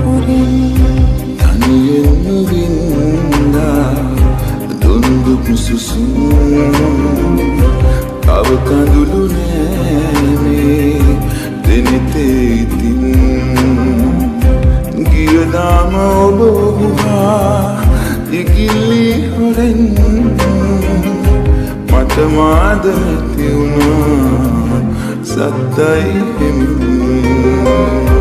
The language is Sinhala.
හොරින් තනියෙන්ම වින්දා දුන්දුක් සුසුම් තව කඳුළු නෑනේ දෙනෙතේ ඉතින් ගියදාම ඔබ වුහා ඉගිලි හොරෙන් මට මාද නැති වුණා සත්තයි හිමි